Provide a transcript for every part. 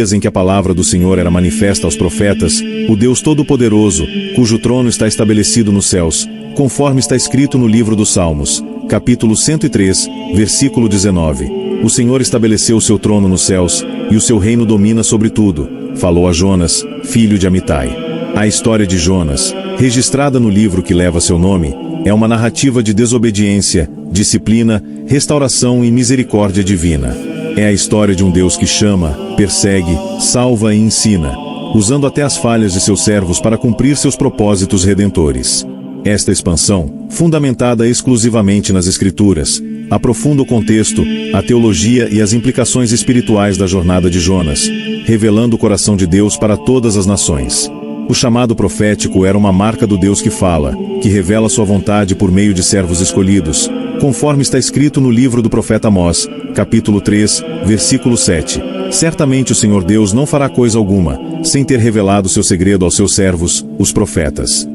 dias em que a palavra do Senhor era manifesta aos profetas, o Deus Todo-Poderoso, cujo trono está estabelecido nos céus, conforme está escrito no livro dos Salmos, capítulo 103, versículo 19. O Senhor estabeleceu o seu trono nos céus, e o seu reino domina sobre tudo. Falou a Jonas, filho de Amitai. A história de Jonas, registrada no livro que leva seu nome, é uma narrativa de desobediência, disciplina, restauração e misericórdia divina. É a história de um Deus que chama, persegue, salva e ensina, usando até as falhas de seus servos para cumprir seus propósitos redentores. Esta expansão, fundamentada exclusivamente nas Escrituras, aprofunda o contexto, a teologia e as implicações espirituais da jornada de Jonas, revelando o coração de Deus para todas as nações. O chamado profético era uma marca do Deus que fala, que revela sua vontade por meio de servos escolhidos, conforme está escrito no livro do profeta Amós, capítulo 3, versículo 7. Certamente o Senhor Deus não fará coisa alguma, sem ter revelado seu segredo aos seus servos, os profetas.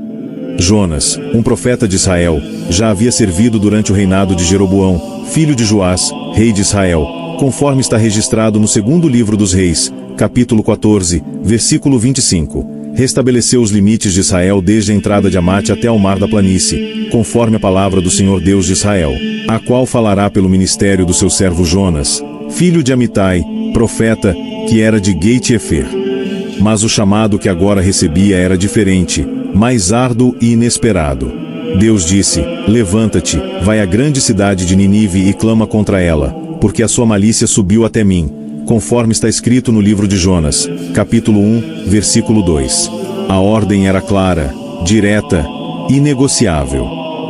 Jonas, um profeta de Israel, já havia servido durante o reinado de Jeroboão, filho de Joás, rei de Israel, conforme está registrado no segundo livro dos Reis, capítulo 14, versículo 25. Restabeleceu os limites de Israel desde a entrada de Amate até ao mar da planície, conforme a palavra do Senhor Deus de Israel, a qual falará pelo ministério do seu servo Jonas, filho de Amitai, profeta, que era de Gate-Efer. Mas o chamado que agora recebia era diferente, mais árduo e inesperado. Deus disse: levanta-te, vai à grande cidade de Ninive e clama contra ela, porque a sua malícia subiu até mim, conforme está escrito no livro de Jonas, capítulo 1, versículo 2. A ordem era clara, direta, inegociável.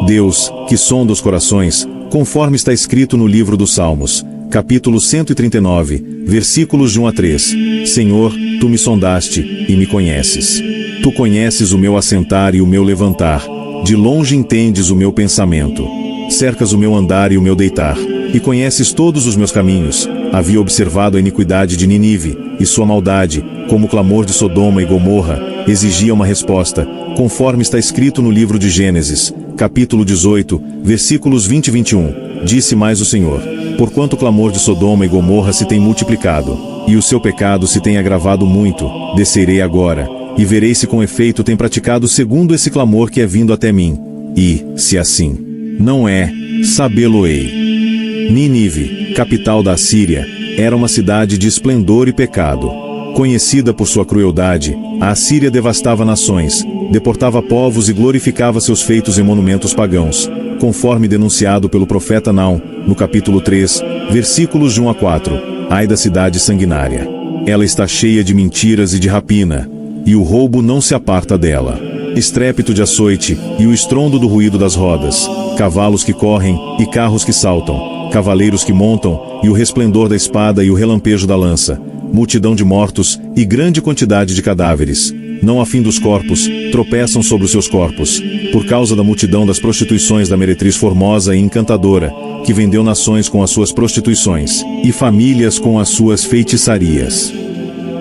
Deus, que sonda os corações, conforme está escrito no livro dos Salmos, capítulo 139, versículos de 1 a 3. Senhor, tu me sondaste, e me conheces. Tu conheces o meu assentar e o meu levantar, de longe entendes o meu pensamento. Cercas o meu andar e o meu deitar, e conheces todos os meus caminhos. Havia observado a iniquidade de Ninive, e sua maldade, como o clamor de Sodoma e Gomorra, exigia uma resposta, conforme está escrito no livro de Gênesis, capítulo 18, versículos 20 e 21. Disse mais o Senhor: porquanto o clamor de Sodoma e Gomorra se tem multiplicado, e o seu pecado se tem agravado muito, descerei agora, e verei se com efeito tem praticado segundo esse clamor que é vindo até mim. E, se assim não é, sabê-lo-ei. Nínive, capital da Assíria, era uma cidade de esplendor e pecado. Conhecida por sua crueldade, a Assíria devastava nações, deportava povos e glorificava seus feitos em monumentos pagãos, conforme denunciado pelo profeta Naum, no capítulo 3, versículos de 1 a 4. Ai da cidade sanguinária! Ela está cheia de mentiras e de rapina, e o roubo não se aparta dela. Estrépito de açoite, e o estrondo do ruído das rodas, cavalos que correm, e carros que saltam, cavaleiros que montam, e o resplendor da espada e o relampejo da lança, multidão de mortos, e grande quantidade de cadáveres. Não há fim dos corpos, tropeçam sobre os seus corpos, por causa da multidão das prostituições da meretriz formosa e encantadora, que vendeu nações com as suas prostituições, e famílias com as suas feitiçarias.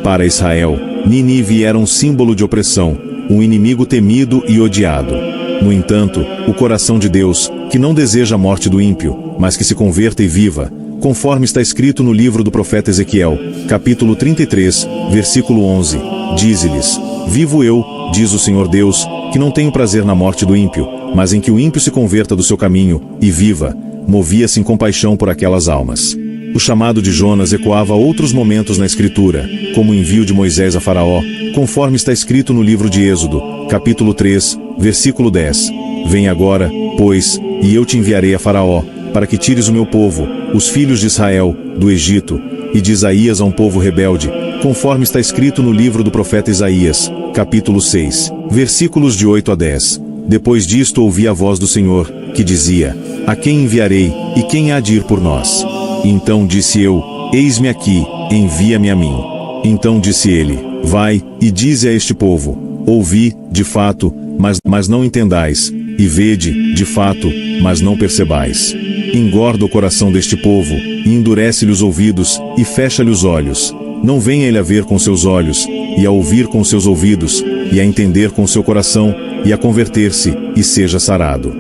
Para Israel, Nínive era um símbolo de opressão, um inimigo temido e odiado. No entanto, o coração de Deus, que não deseja a morte do ímpio, mas que se converta e viva, conforme está escrito no livro do profeta Ezequiel, capítulo 33, versículo 11, dize-lhes: vivo eu, diz o Senhor Deus, que não tenho prazer na morte do ímpio, mas em que o ímpio se converta do seu caminho, e viva. Movia-se em compaixão por aquelas almas. O chamado de Jonas ecoava outros momentos na Escritura, como o envio de Moisés a Faraó, conforme está escrito no livro de Êxodo, capítulo 3, versículo 10. Vem agora, pois, e eu te enviarei a Faraó, para que tires o meu povo, os filhos de Israel, do Egito, e de Isaías a um povo rebelde, conforme está escrito no livro do profeta Isaías, capítulo 6, versículos de 8 a 10. Depois disto ouvi a voz do Senhor, que dizia: a quem enviarei, e quem há de ir por nós? Então disse eu: eis-me aqui, envia-me a mim. Então disse ele: vai, e dize a este povo: ouvi, de fato, mas não entendais, e vede, de fato, mas não percebais. Engorda o coração deste povo, e endurece-lhe os ouvidos, e fecha-lhe os olhos. Não venha ele a ver com seus olhos, e a ouvir com seus ouvidos, e a entender com seu coração, e a converter-se, e seja sarado.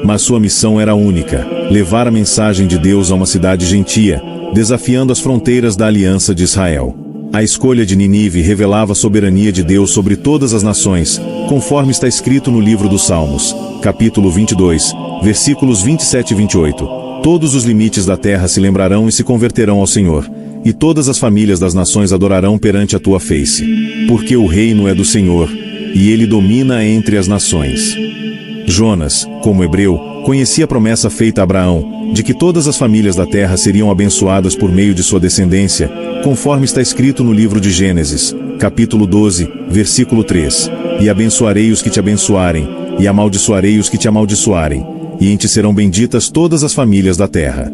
Mas sua missão era única: levar a mensagem de Deus a uma cidade gentia, desafiando as fronteiras da aliança de Israel. A escolha de Nínive revelava a soberania de Deus sobre todas as nações, conforme está escrito no livro dos Salmos, capítulo 22, versículos 27 e 28. Todos os limites da terra se lembrarão e se converterão ao Senhor, e todas as famílias das nações adorarão perante a tua face. Porque o reino é do Senhor, e ele domina entre as nações. Jonas, como hebreu, conhecia a promessa feita a Abraão, de que todas as famílias da terra seriam abençoadas por meio de sua descendência, conforme está escrito no livro de Gênesis, capítulo 12, versículo 3. E abençoarei os que te abençoarem, e amaldiçoarei os que te amaldiçoarem, e em ti serão benditas todas as famílias da terra.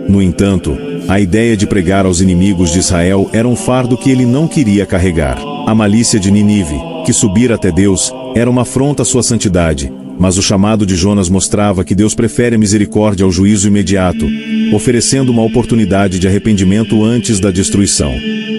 No entanto, a ideia de pregar aos inimigos de Israel era um fardo que ele não queria carregar. A malícia de Nínive, que subira até Deus, era uma afronta à sua santidade, mas o chamado de Jonas mostrava que Deus prefere a misericórdia ao juízo imediato, oferecendo uma oportunidade de arrependimento antes da destruição.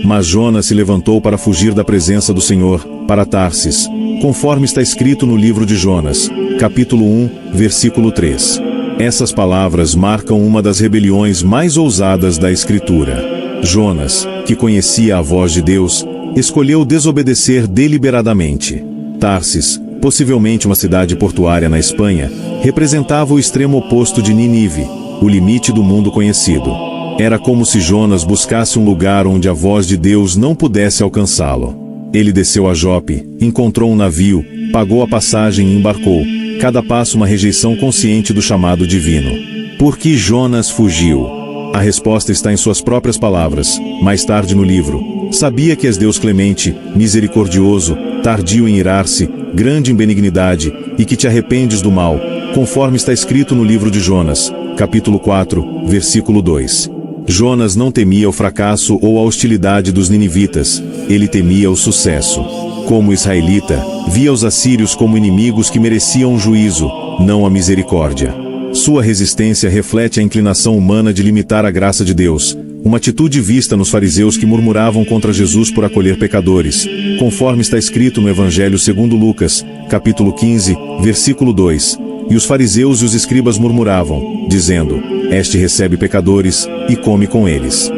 Mas Jonas se levantou para fugir da presença do Senhor, para Tarsis, conforme está escrito no livro de Jonas, capítulo 1, versículo 3. Essas palavras marcam uma das rebeliões mais ousadas da Escritura. Jonas, que conhecia a voz de Deus, escolheu desobedecer deliberadamente. Tarsis, possivelmente uma cidade portuária na Espanha, representava o extremo oposto de Nínive, o limite do mundo conhecido. Era como se Jonas buscasse um lugar onde a voz de Deus não pudesse alcançá-lo. Ele desceu a Jope, encontrou um navio, pagou a passagem e embarcou, cada passo uma rejeição consciente do chamado divino. Por que Jonas fugiu? A resposta está em suas próprias palavras, mais tarde no livro. Sabia que és Deus clemente, misericordioso, tardio em irar-se, grande em benignidade, e que te arrependes do mal, conforme está escrito no livro de Jonas, capítulo 4, versículo 2. Jonas não temia o fracasso ou a hostilidade dos ninivitas, ele temia o sucesso. Como israelita, via os assírios como inimigos que mereciam juízo, não a misericórdia. Sua resistência reflete a inclinação humana de limitar a graça de Deus, uma atitude vista nos fariseus que murmuravam contra Jesus por acolher pecadores, conforme está escrito no Evangelho segundo Lucas, capítulo 15, versículo 2. E os fariseus e os escribas murmuravam, dizendo: Este recebe pecadores, e come com eles.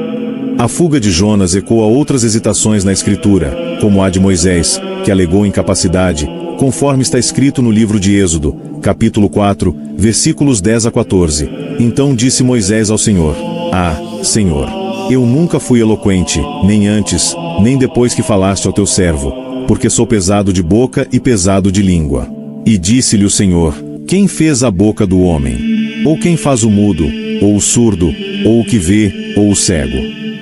A fuga de Jonas ecoa outras hesitações na Escritura, como a de Moisés, que alegou incapacidade, conforme está escrito no livro de Êxodo, capítulo 4, versículos 10 a 14. Então disse Moisés ao Senhor: Ah, Senhor, eu nunca fui eloquente, nem antes, nem depois que falaste ao teu servo, porque sou pesado de boca e pesado de língua. E disse-lhe o Senhor: Quem fez a boca do homem? Ou quem faz o mudo, ou o surdo, ou o que vê, ou o cego?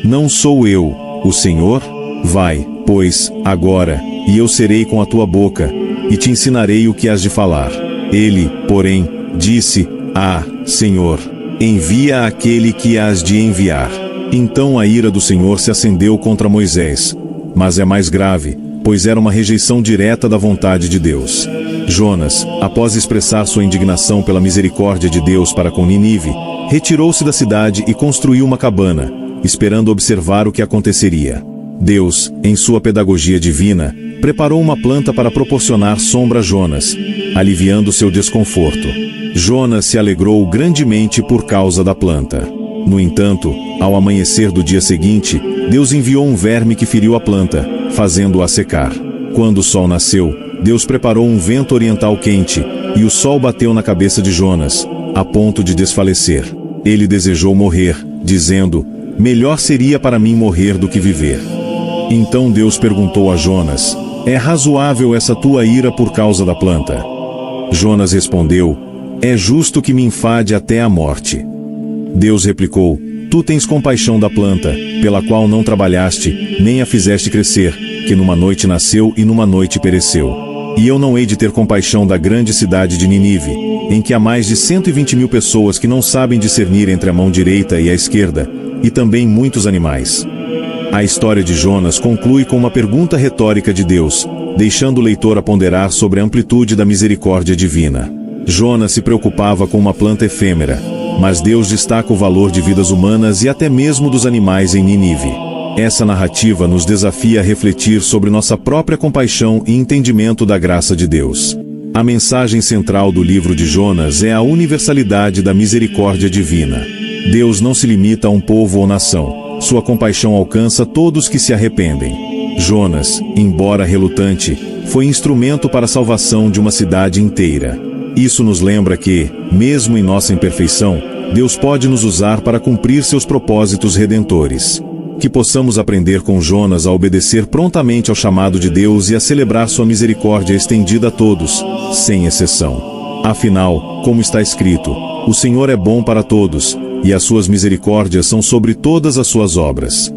Não sou eu, o Senhor? Vai, pois, agora, e eu serei com a tua boca, e te ensinarei o que has de falar. Ele, porém, disse: Ah, Senhor, envia aquele que has de enviar. Então a ira do Senhor se acendeu contra Moisés. Mas é mais grave, pois era uma rejeição direta da vontade de Deus. Jonas, após expressar sua indignação pela misericórdia de Deus para com Nínive, retirou-se da cidade e construiu uma cabana, esperando observar o que aconteceria. Deus, em sua pedagogia divina, preparou uma planta para proporcionar sombra a Jonas, aliviando seu desconforto. Jonas se alegrou grandemente por causa da planta. No entanto, ao amanhecer do dia seguinte, Deus enviou um verme que feriu a planta, fazendo-a secar. Quando o sol nasceu, Deus preparou um vento oriental quente, e o sol bateu na cabeça de Jonas, a ponto de desfalecer. Ele desejou morrer, dizendo: Melhor seria para mim morrer do que viver. Então Deus perguntou a Jonas: É razoável essa tua ira por causa da planta? Jonas respondeu: É justo que me enfade até a morte. Deus replicou: Tu tens compaixão da planta, pela qual não trabalhaste, nem a fizeste crescer, que numa noite nasceu e numa noite pereceu. E eu não hei de ter compaixão da grande cidade de Nínive, em que há mais de 120.000 pessoas que não sabem discernir entre a mão direita e a esquerda, e também muitos animais. A história de Jonas conclui com uma pergunta retórica de Deus, deixando o leitor a ponderar sobre a amplitude da misericórdia divina. Jonas se preocupava com uma planta efêmera, mas Deus destaca o valor de vidas humanas e até mesmo dos animais em Nínive. Essa narrativa nos desafia a refletir sobre nossa própria compaixão e entendimento da graça de Deus. A mensagem central do livro de Jonas é a universalidade da misericórdia divina. Deus não se limita a um povo ou nação, Sua compaixão alcança todos que se arrependem. Jonas, embora relutante, foi instrumento para a salvação de uma cidade inteira. Isso nos lembra que, mesmo em nossa imperfeição, Deus pode nos usar para cumprir seus propósitos redentores. Que possamos aprender com Jonas a obedecer prontamente ao chamado de Deus e a celebrar sua misericórdia estendida a todos, sem exceção. Afinal, como está escrito, o Senhor é bom para todos, e as suas misericórdias são sobre todas as suas obras.